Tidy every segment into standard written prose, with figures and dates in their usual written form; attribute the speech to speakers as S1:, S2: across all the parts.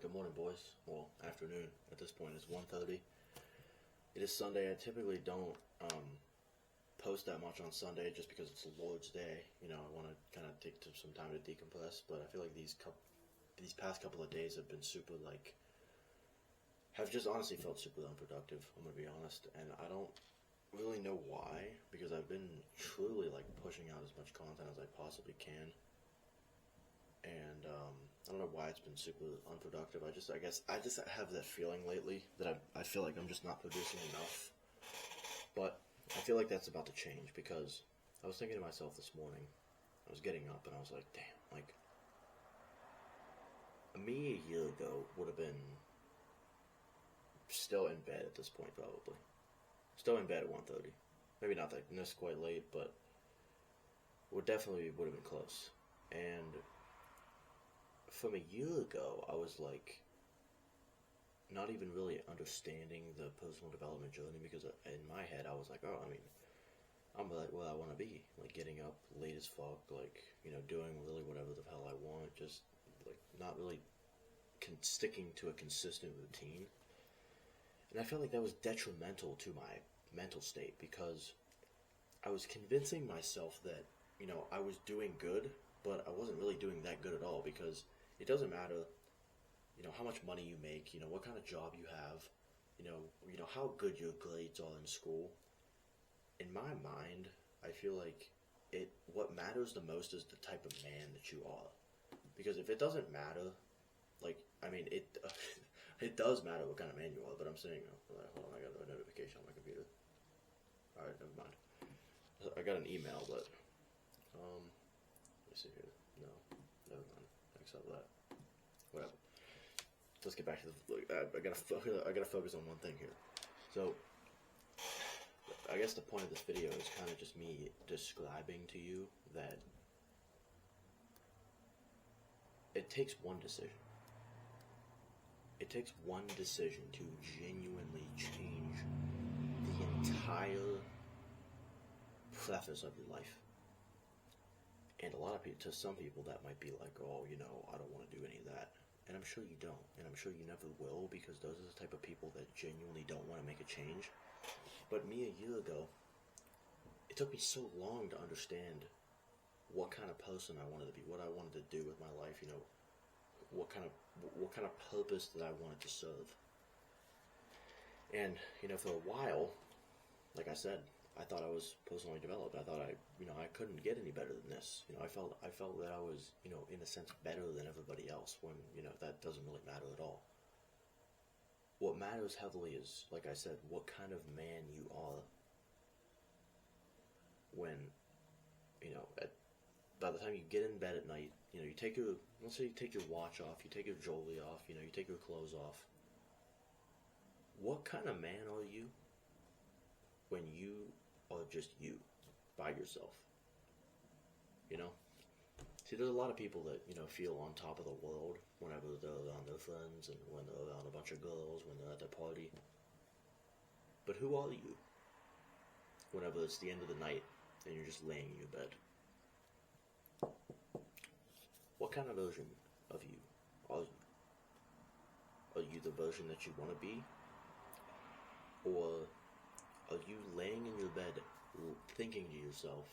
S1: Good morning, boys. Well, afternoon at this point. It's 1:30. It is Sunday. I typically don't post that much on Sunday just because it's the Lord's Day. I want to kind of take some time to decompress, but I feel like these past couple of days have been have just honestly felt super unproductive, I'm going to be honest, and I don't really know why, because I've been truly pushing out as much content as I possibly can. And I don't know why it's been super unproductive. I guess I just have that feeling lately that I feel like I'm just not producing enough. But I feel like that's about to change, because I was thinking to myself this morning, I was getting up and I was like, damn, me a year ago would have been still in bed at this point, probably. Still in bed at 1:30. Maybe not this quite late, but would have been close. And from a year ago, I was not even really understanding the personal development journey, because in my head I was like, oh, I'm where I want to be, getting up late as fuck, doing really whatever the hell I want, just not really sticking to a consistent routine. And I felt like that was detrimental to my mental state, because I was convincing myself that I was doing good, but I wasn't really doing that good at all, because it doesn't matter, how much money you make, what kind of job you have, how good your grades are in school. In my mind, I feel like what matters the most is the type of man that you are. Because if it doesn't matter, it does matter what kind of man you are, but I'm saying, hold on, I got a notification on my computer. Alright, never mind. I got an email, but, let me see here. No, never mind. Except that. Whatever. Let's get back to I gotta focus on one thing here. So, I guess the point of this video is kind of just me describing to you that it takes one decision. It takes one decision to genuinely change the entire preface of your life. And a lot of people, to some people, that might be like, oh, I don't want to do any of that. And I'm sure you don't. And I'm sure you never will, because those are the type of people that genuinely don't want to make a change. But me a year ago, it took me so long to understand what kind of person I wanted to be, what I wanted to do with my life, what kind of purpose that I wanted to serve. And, for a while, like I said, I thought I was personally developed. I thought I couldn't get any better than this. I felt that I was, in a sense, better than everybody else, when, that doesn't really matter at all. What matters heavily is, like I said, what kind of man you are when, by the time you get in bed at night, let's say you take your watch off, you take your jewelry off, you take your clothes off. What kind of man are you when you are just you, by yourself? See, there's a lot of people that, feel on top of the world whenever they're around their friends, and when they're around a bunch of girls, when they're at their party. But who are you whenever it's the end of the night and you're just laying in your bed? What kind of version of you are you? Are you the version that you want to be? Or are you laying in your bed thinking to yourself,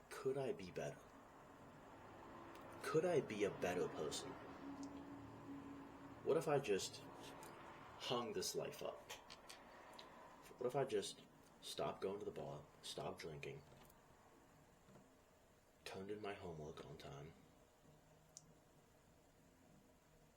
S1: could I be better? Could I be a better person? What if I just hung this life up? What if I just stopped going to the bar, stopped drinking, turned in my homework on time,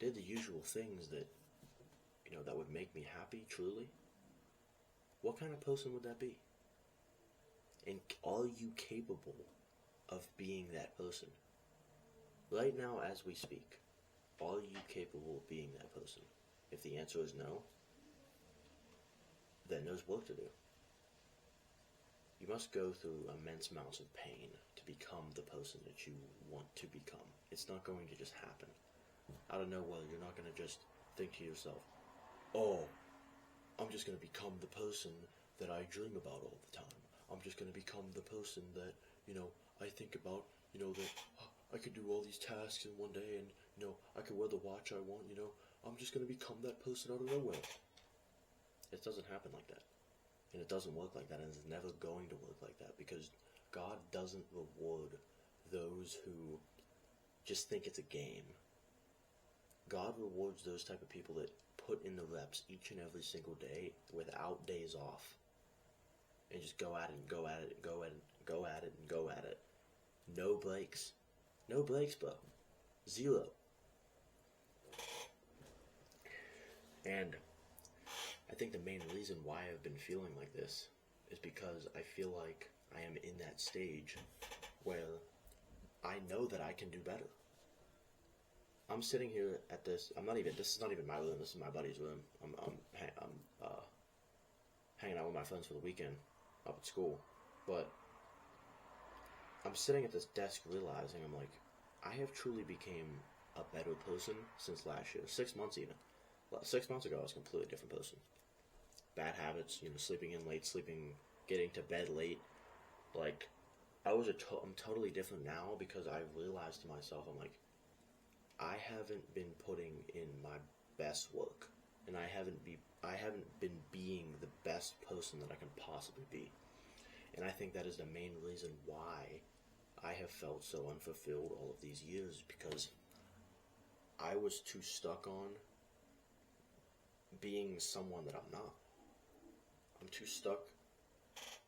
S1: did the usual things that, that would make me happy, truly? What kind of person would that be? And are you capable of being that person? Right now, as we speak, are you capable of being that person? If the answer is no, then there's work to do. You must go through immense amounts of pain to become the person that you want to become. It's not going to just happen. Out of nowhere, you're not going to just think to yourself, oh, I'm just going to become the person that I dream about all the time. I'm just going to become the person that, I think about, that I could do all these tasks in one day, and I could wear the watch I want. I'm just gonna become that person out of nowhere. It doesn't happen like that, and it doesn't work like that, and it's never going to work like that, because God doesn't reward those who just think it's a game. God rewards those type of people that put in the reps each and every single day without days off, and just go at it and go at it and go at it and go at it and go at it. No breaks. No breaks, bro. Zero. And I think the main reason why I've been feeling like this is because I feel like I am in that stage where I know that I can do better. I'm sitting here at this. This is not even my room. This is my buddy's room. I'm hanging out with my friends for the weekend up at school. But I'm sitting at this desk realizing, I'm like, I have truly became a better person since last year. 6 months even. 6 months ago, I was a completely different person. Bad habits, sleeping in late, getting to bed late. Like, I'm totally different now, because I realized to myself, I'm like, I haven't been putting in my best work, and I haven't been being the best person that I can possibly be. And I think that is the main reason why I have felt so unfulfilled all of these years, because I was too stuck on being someone that I'm not. I'm too stuck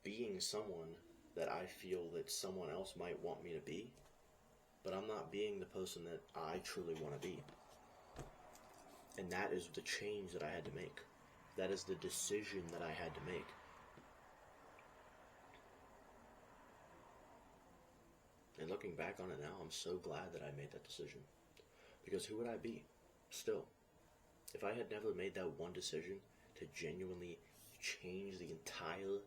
S1: being someone that I feel that someone else might want me to be, but I'm not being the person that I truly want to be. And that is the change that I had to make. That is the decision that I had to make. And looking back on it now, I'm so glad that I made that decision. Because who would I be still? If I had never made that one decision to genuinely change the entire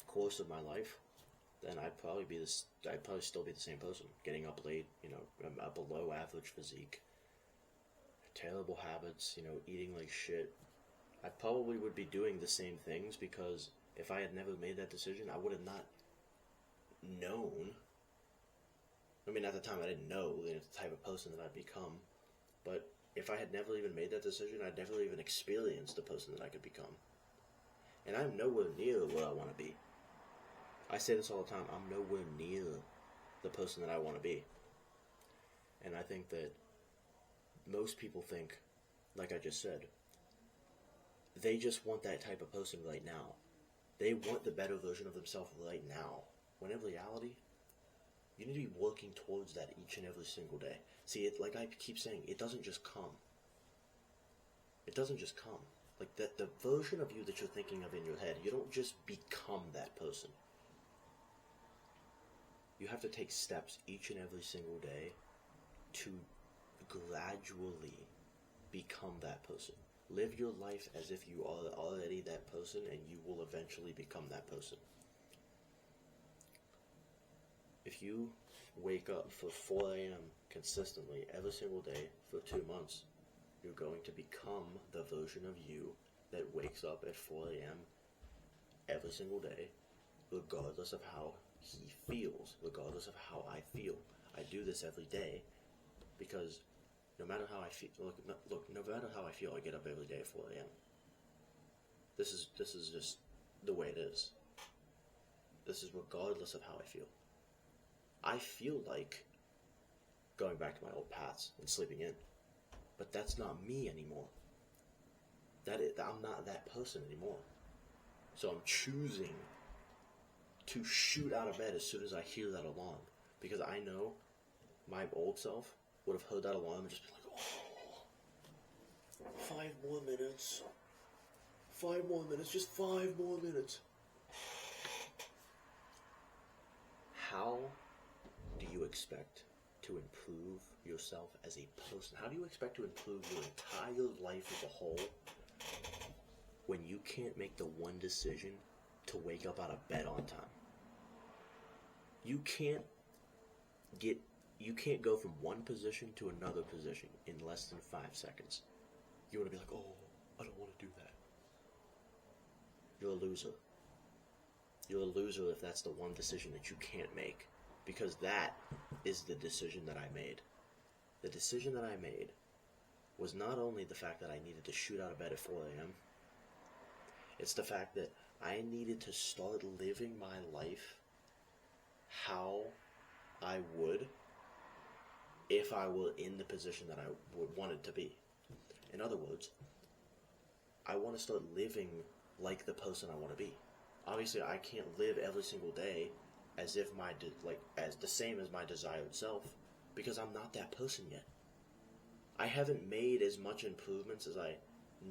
S1: course of my life, then I'd probably still be the same person, getting up late, a below average physique, terrible habits, eating like shit. I probably would be doing the same things, because if I had never made that decision, I would have not known. I mean, at the time I didn't know the type of person that I'd become, but if I had never even made that decision, I'd never even experienced the person that I could become. And I'm nowhere near where I want to be. I say this all the time, I'm nowhere near the person that I want to be. And I think that most people think, like I just said, they just want that type of person right now. They want the better version of themselves right now. When in reality, you need to be working towards that each and every single day. See, like I keep saying, it doesn't just come. It doesn't just come. Like the version of you that you're thinking of in your head, you don't just become that person. You have to take steps each and every single day to gradually become that person. Live your life as if you are already that person, and you will eventually become that person. If you wake up for 4 a.m. consistently every single day for 2 months, you're going to become the version of you that wakes up at 4 a.m. every single day, regardless of how he feels, regardless of how I feel. I do this every day because no matter how I feel, no matter how I feel, I get up every day at 4 a.m. This is just the way it is. This is regardless of how I feel. I feel like going back to my old paths and sleeping in, but that's not me anymore. I'm not that person anymore. So I'm choosing to shoot out of bed as soon as I hear that alarm, because I know my old self would have heard that alarm and just been like, oh, 5 more minutes. 5 more minutes, just 5 more minutes. How do you expect to improve yourself as a person? How do you expect to improve your entire life as a whole when you can't make the one decision to wake up out of bed on time? You can't go from one position to another position in less than 5 seconds. You want to be like, oh, I don't want to do that. You're a loser. You're a loser if that's the one decision that you can't make. because that is the decision that I made. The decision that I made was not only the fact that I needed to shoot out of bed at 4 a.m., it's the fact that I needed to start living my life how I would if I were in the position that I wanted to be. In other words, I want to start living like the person I want to be. Obviously, I can't live every single day as if as the same as my desired self, because I'm not that person yet. I haven't made as much improvements as I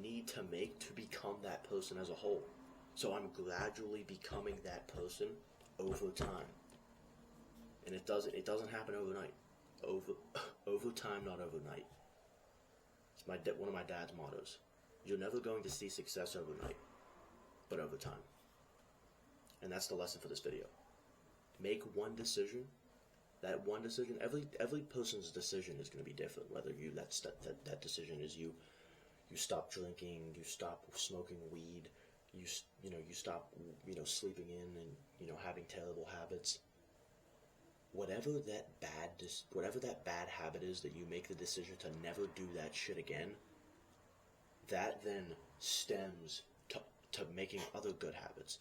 S1: need to make to become that person as a whole. So I'm gradually becoming that person over time. And it doesn't happen overnight. Over time, not overnight. It's one of my dad's mottos. You're never going to see success overnight, but over time. And that's the lesson for this video. Make one decision. That one decision, every person's decision is going to be different. Whether that decision is you stop drinking, you stop smoking weed, you stop sleeping in and having terrible habits. Whatever that bad habit is that you make the decision to never do that shit again, that then stems to making other good habits.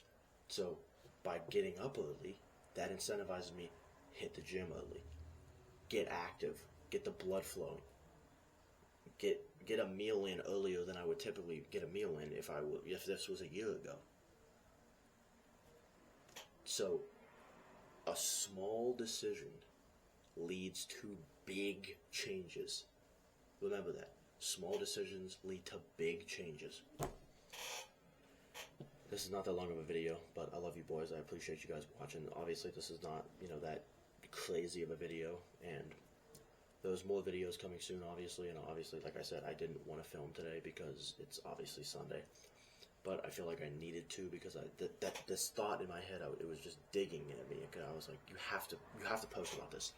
S1: So by getting up early, that incentivizes me, hit the gym early, get active, get the blood flowing, get a meal in earlier than I would typically get a meal in if this was a year ago. So a small decision leads to big changes. Remember that. Small decisions lead to big changes. This is not that long of a video, but I love you boys. I appreciate you guys watching. Obviously, this is not, that crazy of a video, and there's more videos coming soon, obviously, and obviously, like I said, I didn't want to film today because it's obviously Sunday, but I feel like I needed to because this thought in my head, it was just digging at me. I was like, you have to post about this.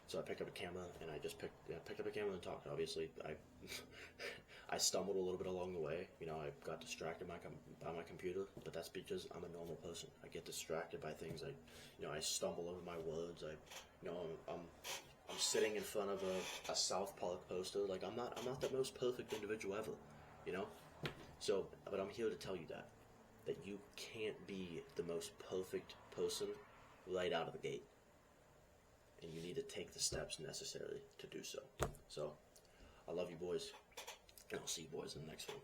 S1: So I picked up a camera and I just picked up a camera and talked. Obviously, I stumbled a little bit along the way. I got distracted by my computer, but that's because I'm a normal person. I get distracted by things. I stumble over my words. I'm sitting in front of a South Park poster. Like I'm not the most perfect individual ever, So, but I'm here to tell you that you can't be the most perfect person right out of the gate. And you need to take the steps necessary to do so. So, I love you boys, and I'll see you boys in the next one.